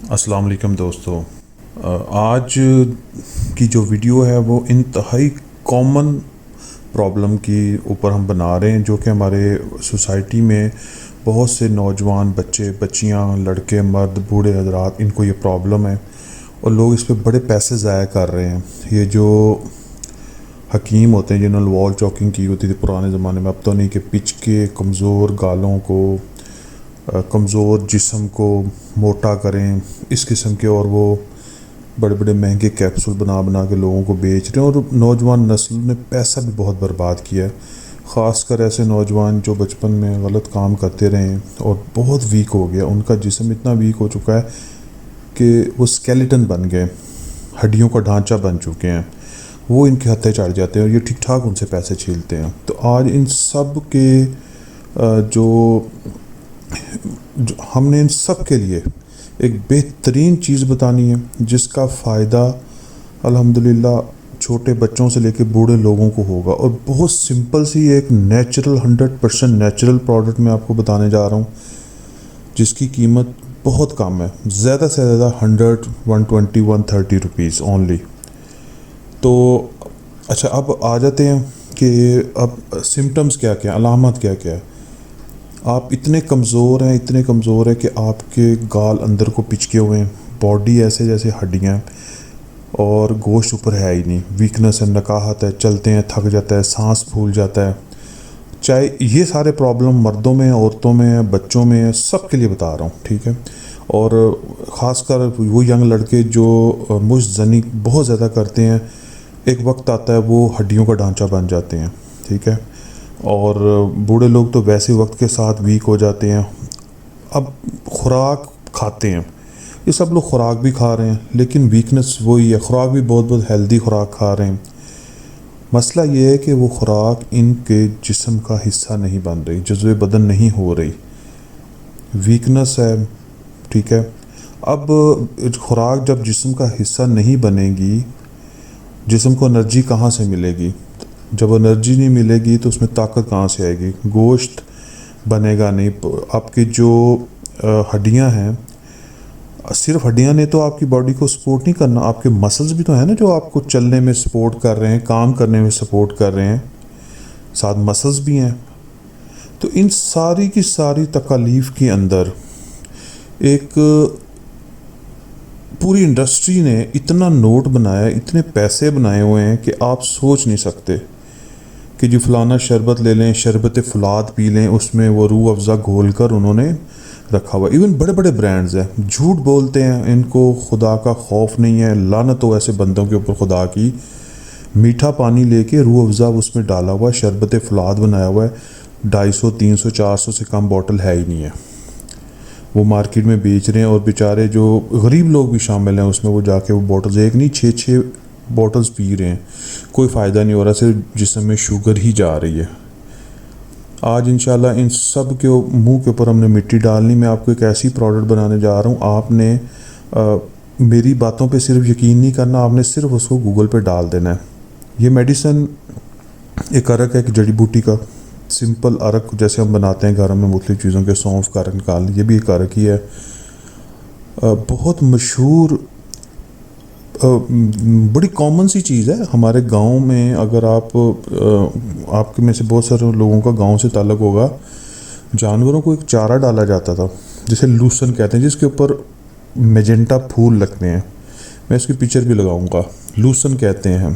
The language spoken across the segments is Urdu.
السلام علیکم دوستو، آج کی جو ویڈیو ہے وہ انتہائی کامن پرابلم کی اوپر ہم بنا رہے ہیں، جو کہ ہمارے سوسائٹی میں بہت سے نوجوان بچے بچیاں لڑکے مرد بوڑھے حضرات ان کو یہ پرابلم ہے اور لوگ اس پہ بڑے پیسے ضائع کر رہے ہیں۔ یہ جو حکیم ہوتے ہیں جنہوں نے وال چاکنگ کی ہوتی تھی پرانے زمانے میں، اب تو نہیں، کہ پچ کے کمزور گالوں کو کمزور جسم کو موٹا کریں اس قسم کے، اور وہ بڑے بڑے مہنگے کیپسول بنا بنا کے لوگوں کو بیچ رہے ہیں، اور نوجوان نسل نے پیسہ بھی بہت برباد کیا ہے، خاص کر ایسے نوجوان جو بچپن میں غلط کام کرتے رہے ہیں اور بہت ویک ہو گیا، ان کا جسم اتنا ویک ہو چکا ہے کہ وہ اسکیلیٹن بن گئے، ہڈیوں کا ڈھانچہ بن چکے ہیں، وہ ان کے ہتھے چڑھ جاتے ہیں اور یہ ٹھیک ٹھاک ان سے پیسے چھیلتے ہیں۔ تو آج ان سب کے جو ہم نے ان سب کے لیے ایک بہترین چیز بتانی ہے جس کا فائدہ الحمدللہ چھوٹے بچوں سے لے کے بوڑھے لوگوں کو ہوگا، اور بہت سمپل سی ایک نیچرل 100% نیچرل پروڈکٹ میں آپ کو بتانے جا رہا ہوں، جس کی قیمت بہت کم ہے، زیادہ سے زیادہ 100 120 130 روپیز اونلی۔ تو اچھا، اب آ جاتے ہیں کہ اب سمٹمز کیا کیا، علامات کیا کیا ہے۔ آپ اتنے کمزور ہیں کہ آپ کے گال اندر کو پچکے ہوئے ہیں، باڈی ایسے جیسے ہڈیاں، اور گوشت اوپر ہے ہی نہیں، ویکنس ہے، نکاہت ہے، چلتے ہیں تھک جاتا ہے، سانس پھول جاتا ہے۔ چاہے یہ سارے پرابلم مردوں میں، عورتوں میں، بچوں میں، سب کے لیے بتا رہا ہوں، ٹھیک ہے۔ اور خاص کر وہ ینگ لڑکے جو مشت زنی بہت زیادہ کرتے ہیں، ایک وقت آتا ہے وہ ہڈیوں کا ڈھانچہ بن جاتے ہیں، ٹھیک ہے۔ اور بوڑھے لوگ تو ویسے وقت کے ساتھ ویک ہو جاتے ہیں۔ اب خوراک کھاتے ہیں، یہ سب لوگ خوراک بھی کھا رہے ہیں لیکن ویکنس وہی ہے، خوراک بھی بہت بہت ہیلدی خوراک کھا رہے ہیں، مسئلہ یہ ہے کہ وہ خوراک ان کے جسم کا حصہ نہیں بن رہی، جزو بدن نہیں ہو رہی، ویکنس ہے، ٹھیک ہے۔ اب خوراک جب جسم کا حصہ نہیں بنے گی، جسم کو انرجی کہاں سے ملے گی؟ جب انرجی نہیں ملے گی تو اس میں طاقت کہاں سے آئے گی؟ گوشت بنے گا نہیں۔ آپ کی جو ہڈیاں ہیں، صرف ہڈیاں نے تو آپ کی باڈی کو سپورٹ نہیں کرنا، آپ کے مسلز بھی تو ہیں نا جو آپ کو چلنے میں سپورٹ کر رہے ہیں، کام کرنے میں سپورٹ کر رہے ہیں، ساتھ مسلز بھی ہیں۔ تو ان ساری کی ساری تکالیف کے اندر ایک پوری انڈسٹری نے اتنا نوٹ بنایا، اتنے پیسے بنائے ہوئے ہیں کہ آپ سوچ نہیں سکتے کہ جی فلانا شربت لے لیں، شربت فولاد پی لیں، اس میں وہ روح افزا گھول کر انہوں نے رکھا ہوا۔ ایون بڑے بڑے برانڈز ہیں، جھوٹ بولتے ہیں، ان کو خدا کا خوف نہیں ہے، لعنت ہو ایسے بندوں کے اوپر خدا کی۔ میٹھا پانی لے کے روح افزا اس میں ڈالا ہوا ہے، شربت فولاد بنایا ہوا ہے، 250 300 400 سے کم بوٹل ہے ہی نہیں ہے، وہ مارکیٹ میں بیچ رہے ہیں، اور بیچارے جو غریب لوگ بھی شامل ہیں اس میں، وہ جا کے وہ بوٹلز ایک نہیں 6 بوٹلز پی رہے ہیں، کوئی فائدہ نہیں ہو رہا، صرف جسم میں شوگر ہی جا رہی ہے۔ آج انشاءاللہ ان سب کے منہ کے اوپر ہم نے مٹی ڈالنی۔ میں آپ کو ایک ایسی پروڈکٹ بنانے جا رہا ہوں، آپ نے میری باتوں پہ صرف یقین نہیں کرنا، آپ نے صرف اس کو گوگل پہ ڈال دینا ہے۔ یہ میڈیسن ایک عرق ہے، ایک جڑی بوٹی کا سمپل عرق، جیسے ہم بناتے ہیں گھر میں مختلف چیزوں کے، سونف کا عرق نکال، یہ بھی ایک عرق ہی ہے، بہت مشہور، بڑی کامن سی چیز ہے ہمارے گاؤں میں۔ اگر آپ کے میں سے بہت سارے لوگوں کا گاؤں سے تعلق ہوگا، جانوروں کو ایک چارہ ڈالا جاتا تھا جسے لوسن کہتے ہیں، جس کے اوپر میجنٹا پھول لگتے ہیں، میں اس کی پکچر بھی لگاؤں گا، لوسن کہتے ہیں ہم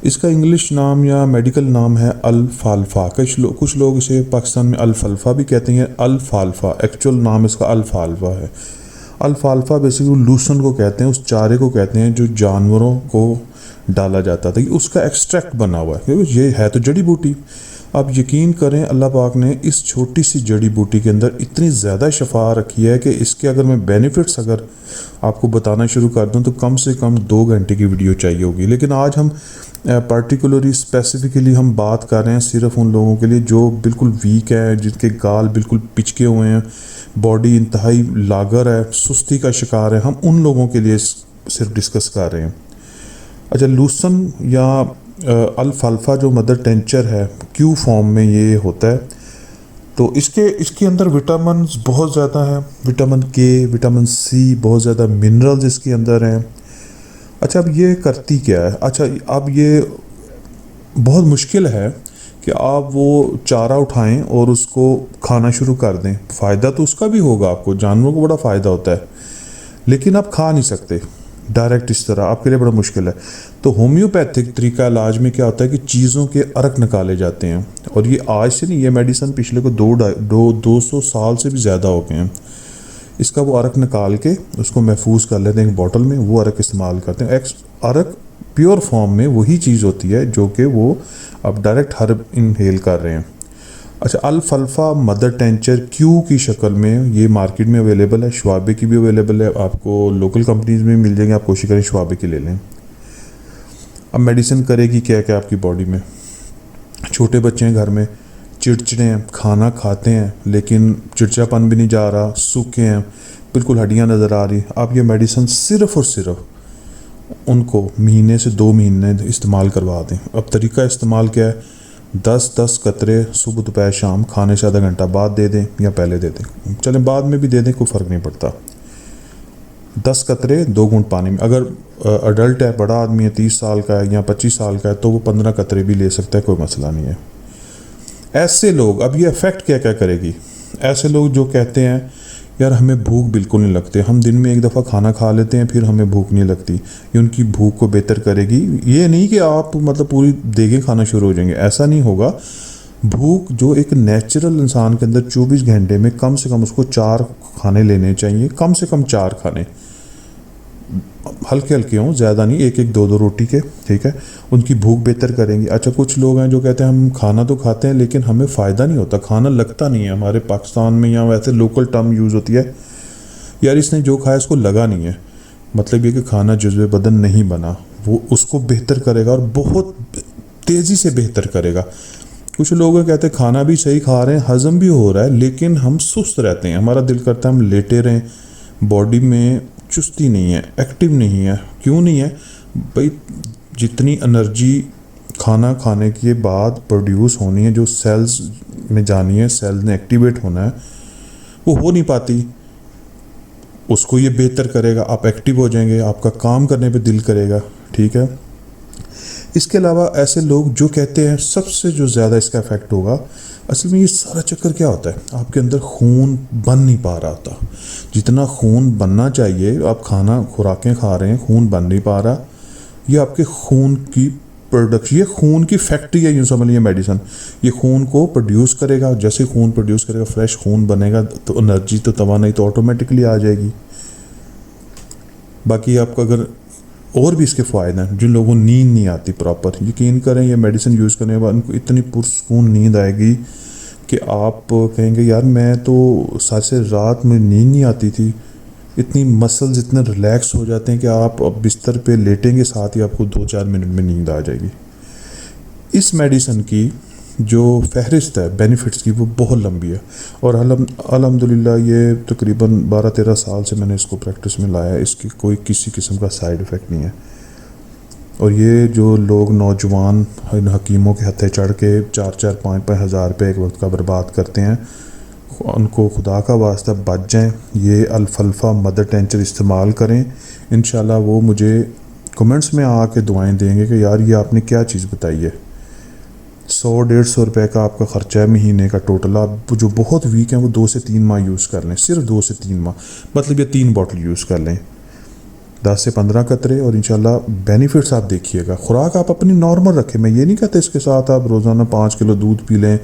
اس کا انگلش نام یا میڈیکل نام ہے الفالفا۔ کچھ لوگ اسے پاکستان میں الفلفا بھی کہتے ہیں، الفالفا ایکچوئل نام اس کا الفالفا ہے۔ الفالفا بیسیکلی لوسن کو کہتے ہیں، اس چارے کو کہتے ہیں جو جانوروں کو ڈالا جاتا تھا، اس کا ایکسٹریکٹ بنا ہوا ہے، یہ ہے تو جڑی بوٹی۔ آپ یقین کریں اللہ پاک نے اس چھوٹی سی جڑی بوٹی کے اندر اتنی زیادہ شفا رکھی ہے کہ اس کے اگر میں بینیفٹس اگر آپ کو بتانا شروع کر دوں تو کم سے کم 2 گھنٹے کی ویڈیو چاہیے ہوگی، لیکن آج ہم پرٹیکولرلی اسپیسیفکلی ہم بات کر رہے ہیں صرف ان لوگوں کے لیے جو بالکل ویک ہیں، جن کے گال بالکل پچکے ہوئے ہیں، باڈی انتہائی لاغر ہے، سستی کا شکار ہے، ہم ان لوگوں کے لیے صرف ڈسکس کر رہے ہیں۔ اچھا، لوسن یا الفالفا جو مدر ٹینچر ہے، کیو فارم میں یہ ہوتا ہے، تو اس کے اندر وٹامنز بہت زیادہ ہیں، وٹامن کے، وٹامن سی، بہت زیادہ منرلز اس کے اندر ہیں۔ اچھا اب یہ کرتی کیا ہے؟ اچھا اب یہ بہت مشکل ہے کہ آپ وہ چارہ اٹھائیں اور اس کو کھانا شروع کر دیں، فائدہ تو اس کا بھی ہوگا، آپ کو جانوروں کو بڑا فائدہ ہوتا ہے، لیکن آپ کھا نہیں سکتے ڈائریکٹ اس طرح، آپ کے لیے بڑا مشکل ہے۔ تو ہومیوپیتھک طریقہ علاج میں کیا ہوتا ہے کہ چیزوں کے عرق نکالے جاتے ہیں، اور یہ آج سے نہیں، یہ میڈیسن پچھلے کو 200 سال سے بھی زیادہ ہو گئے ہیں۔ اس کا وہ عرق نکال کے اس کو محفوظ کر لیتے ہیں ایک بوٹل میں، وہ عرق استعمال کرتے ہیں۔ عرق پیور فارم میں وہی چیز ہوتی ہے جو کہ وہ اب ڈائریکٹ ہرب انہیل کر رہے ہیں۔ اچھا الفلفا مدر ٹینچر کیو کی شکل میں یہ مارکیٹ میں اویلیبل ہے، شوابے کی بھی اویلیبل ہے، آپ کو لوکل کمپنیز میں مل جائیں گے، آپ کوشش کریں شوابے کی لے لیں۔ اب میڈیسن کرے گی کیا کیا آپ کی باڈی میں؟ چھوٹے بچے ہیں گھر میں، چڑچڑے ہیں، کھانا کھاتے ہیں لیکن چڑچڑا پن بھی نہیں جا رہا، سوکھے ہیں، بالکل ہڈیاں نظر آ رہی، آپ یہ میڈیسن صرف اور صرف ان کو مہینے سے 2 مہینے استعمال کروا دیں۔ اب طریقہ استعمال کیا ہے؟ 10 قطرے صبح دوپہر شام، کھانے سے آدھا گھنٹہ بعد دے دیں یا پہلے دے دیں، چلیں بعد میں بھی دے دیں، کوئی فرق نہیں پڑتا۔ 10 قطرے 2 گھونٹ پانی میں، اگر اڈلٹ ہے، بڑا آدمی ہے، 30 سال کا ہے یا 25 سال کا ہے تو وہ 15 قطرے بھی لے سکتا ہے، کوئی مسئلہ نہیں ہے۔ ایسے لوگ، اب یہ افیکٹ کیا کیا کرے گی؟ ایسے لوگ جو کہتے ہیں یار ہمیں بھوک بالکل نہیں لگتے، ہم دن میں ایک دفعہ کھانا کھا لیتے ہیں پھر ہمیں بھوک نہیں لگتی، یہ ان کی بھوک کو بہتر کرے گی۔ یہ نہیں کہ آپ مطلب پوری دیگیں کھانا شروع ہو جائیں گے، ایسا نہیں ہوگا۔ بھوک جو ایک نیچرل انسان کے اندر 24 گھنٹے میں کم سے کم اس کو 4 کھانے لینے چاہیے، کم سے کم 4 کھانے، ہلکے ہلکے ہوں، زیادہ نہیں، 1-2 روٹی کے، ٹھیک ہے، ان کی بھوک بہتر کریں گی۔ اچھا کچھ لوگ ہیں جو کہتے ہیں ہم کھانا تو کھاتے ہیں لیکن ہمیں فائدہ نہیں ہوتا، کھانا لگتا نہیں ہے، ہمارے پاکستان میں یا ویسے لوکل ٹرم یوز ہوتی ہے، یار اس نے جو کھایا اس کو لگا نہیں ہے، مطلب یہ کہ کھانا جزو بدن نہیں بنا، وہ اس کو بہتر کرے گا اور بہت تیزی سے بہتر کرے گا۔ کچھ لوگ کہتے ہیں کھانا بھی صحیح کھا رہے ہیں، ہضم بھی ہو رہا ہے، لیکن ہم سست رہتے ہیں، ہمارا دل کرتا ہے ہم لیٹے رہیں، باڈی میں چستی نہیں ہے، ایکٹیو نہیں ہے۔ کیوں نہیں ہے بھائی؟ جتنی انرجی کھانا کھانے کے بعد پروڈیوس ہونی ہے، جو سیلز میں جانی ہے، سیلز نے ایکٹیویٹ ہونا ہے، وہ ہو نہیں پاتی، اس کو یہ بہتر کرے گا، آپ ایکٹیو ہو جائیں گے، آپ کا کام کرنے پہ دل کرے گا، ٹھیک ہے۔ اس کے علاوہ ایسے لوگ جو کہتے ہیں سب سے جو زیادہ اس کا افیکٹ ہوگا، اصل میں یہ سارا چکر کیا ہوتا ہے؟ آپ کے اندر خون بن نہیں پا رہا ہوتا، جتنا خون بننا چاہیے، آپ کھانا خوراکیں کھا رہے ہیں، خون بن نہیں پا رہا، یہ آپ کے خون کی پروڈکشن، یہ خون کی فیکٹری ہے، یوں سمجھ لیجیے میڈیسن، یہ خون کو پروڈیوس کرے گا، جیسے خون پروڈیوس کرے گا، فریش خون بنے گا تو انرجی تو توانائی تو آٹومیٹکلی آ جائے گی۔ باقی آپ کو اگر اور بھی اس کے فائدے ہیں، جن لوگوں کو نیند نہیں آتی پراپر، یقین کریں یہ میڈیسن یوز کرنے کے بعد ان کو اتنی پرسکون نیند آئے گی کہ آپ کہیں گے یار میں تو سارے رات میں نیند نہیں آتی تھی، اتنی مسلز اتنے ریلیکس ہو جاتے ہیں کہ آپ بستر پہ لیٹیں گے، ساتھ ہی آپ کو 2-4 منٹ میں نیند آ جائے گی۔ اس میڈیسن کی جو فہرست ہے بینیفٹس کی وہ بہت لمبی ہے، اور الحمدللہ یہ تقریباً 12-13 سال سے میں نے اس کو پریکٹس میں لایا ہے، اس کی کوئی کسی قسم کا سائیڈ ایفیکٹ نہیں ہے۔ اور یہ جو لوگ نوجوان حکیموں کے ہتھے چڑھ کے 4-5 ہزار روپے ایک وقت کا برباد کرتے ہیں، ان کو خدا کا واسطہ بچ جائیں، یہ الفلفا مدر ٹینچر استعمال کریں، انشاءاللہ وہ مجھے کمنٹس میں آ کے دعائیں دیں گے کہ یار یہ آپ نے کیا چیز بتائی ہے۔ 100-150 روپے کا آپ کا خرچہ ہے مہینے کا ٹوٹل، آپ جو بہت ویک ہیں وہ 2 سے 3 ماہ یوز کر لیں، صرف 2 سے 3 ماہ، مطلب یہ 3 بوٹل یوز کر لیں، 10 سے 15 قطرے، اور انشاءاللہ بینیفٹس آپ دیکھیے گا۔ خوراک آپ اپنی نارمل رکھیں، میں یہ نہیں کہتا اس کے ساتھ آپ روزانہ 5 کلو دودھ پی لیں،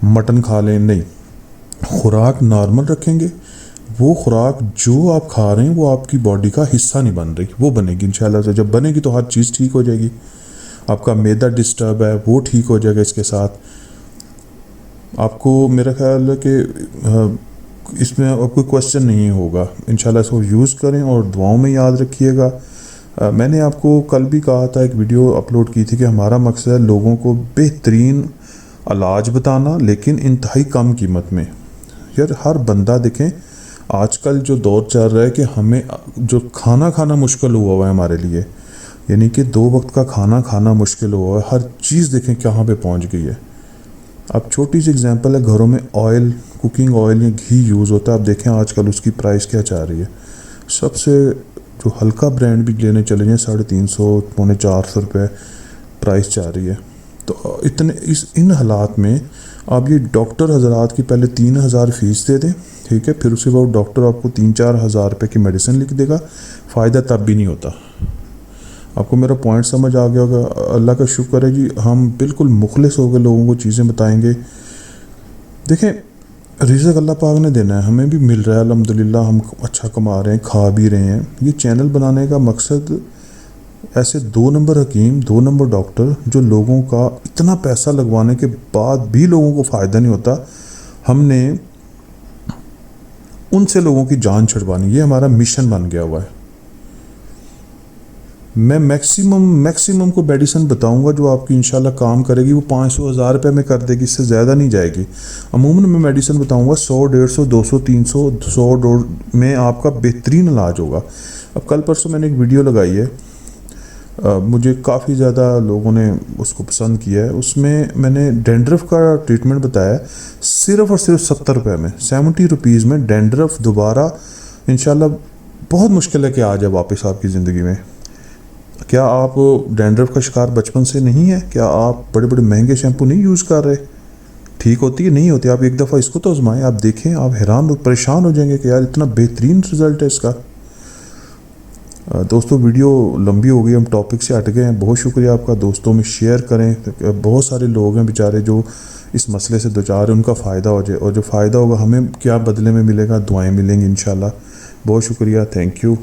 مٹن کھا لیں، نہیں، خوراک نارمل رکھیں گے، وہ خوراک جو آپ کھا رہے ہیں وہ آپ کی باڈی کا حصہ نہیں بن رہی، وہ بنے گی انشاءاللہ سے، جب بنے گی تو ہر چیز ٹھیک ہو جائے گی، آپ کا معدہ ڈسٹرب ہے وہ ٹھیک ہو جائے گا، اس کے ساتھ آپ کو میرا خیال ہے کہ اس میں اب کوئی کوشچن نہیں ہوگا، انشاءاللہ اس کو یوز کریں اور دعاؤں میں یاد رکھیے گا۔ میں نے آپ کو کل بھی کہا تھا، ایک ویڈیو اپلوڈ کی تھی کہ ہمارا مقصد ہے لوگوں کو بہترین علاج بتانا، لیکن انتہائی کم قیمت میں۔ یار ہر بندہ دیکھیں، آج کل جو دور چل رہا ہے کہ ہمیں جو کھانا مشکل ہوا ہے ہمارے لیے، یعنی کہ 2 وقت کا کھانا مشکل ہوا ہے، ہر چیز دیکھیں کہاں پہ پہنچ گئی ہے۔ اب چھوٹی سی اگزامپل ہے، گھروں میں آئل، کوکنگ آئل یا گھی یوز ہوتا ہے، آپ دیکھیں آج کل اس کی پرائس کیا چاہ رہی ہے. سب سے جو ہلکا برانڈ بھی لینے چلے جائیں 350 پونے 400 روپے پرائس چاہ رہی ہے. تو ان حالات میں آپ یہ ڈاکٹر حضرات کی پہلے 3000 فیس دے دیں، ٹھیک ہے، پھر اس کے بعد ڈاکٹر آپ کو 3-4 ہزار روپے کی میڈیسن لکھ دے گا، فائدہ تب بھی نہیں ہوتا. آپ کو میرا پوائنٹ سمجھ آ گیا ہوگا. اللہ کا شکر ہے جی، ہم بالکل مخلص ہو گئے، لوگوں کو چیزیں بتائیں گے. دیکھیں رزق اللہ پاک نے دینا ہے، ہمیں بھی مل رہا ہے الحمدللہ، ہم اچھا کما رہے ہیں، کھا بھی رہے ہیں. یہ چینل بنانے کا مقصد ایسے 2 نمبر حکیم، 2 نمبر ڈاکٹر جو لوگوں کا اتنا پیسہ لگوانے کے بعد بھی لوگوں کو فائدہ نہیں ہوتا، ہم نے ان سے لوگوں کی جان چھڑوانی. یہ ہمارا مشن بن گیا ہوا ہے. میں میکسیمم کو میڈیسن بتاؤں گا جو آپ کی انشاءاللہ کام کرے گی، وہ 500-1000 روپے میں کر دے گی، اس سے زیادہ نہیں جائے گی. عموماً میں میڈیسن بتاؤں گا 100 150 200 300 100 میں آپ کا بہترین علاج ہوگا. اب کل پرسوں میں نے ایک ویڈیو لگائی ہے، مجھے کافی زیادہ لوگوں نے اس کو پسند کیا ہے. اس میں نے ڈینڈرف کا ٹریٹمنٹ بتایا ہے، صرف اور صرف 70 روپے میں، 70 روپیز میں ڈینڈرف دوبارہ انشاءاللہ. بہت مشکل ہے کہ آ جائے واپس آپ کی زندگی میں. کیا آپ ڈینڈرف کا شکار بچپن سے نہیں ہے؟ کیا آپ بڑے بڑے مہنگے شیمپو نہیں یوز کر رہے؟ ٹھیک ہوتی ہے نہیں ہوتی؟ آپ ایک دفعہ اس کو تو آزمائیں، آپ دیکھیں، آپ حیران اور پریشان ہو جائیں گے کہ یار اتنا بہترین رزلٹ ہے اس کا. دوستوں ویڈیو لمبی ہو گئی، ہم ٹاپک سے ہٹ گئے ہیں. بہت شکریہ آپ کا. دوستوں میں شیئر کریں، بہت سارے لوگ ہیں بیچارے جو اس مسئلے سے دوچار ہیں، ان کا فائدہ ہو جائے، اور جو فائدہ ہوگا ہمیں کیا بدلے میں ملے گا؟ دعائیں ملیں گی انشاءاللہ. بہت شکریہ. Thank you.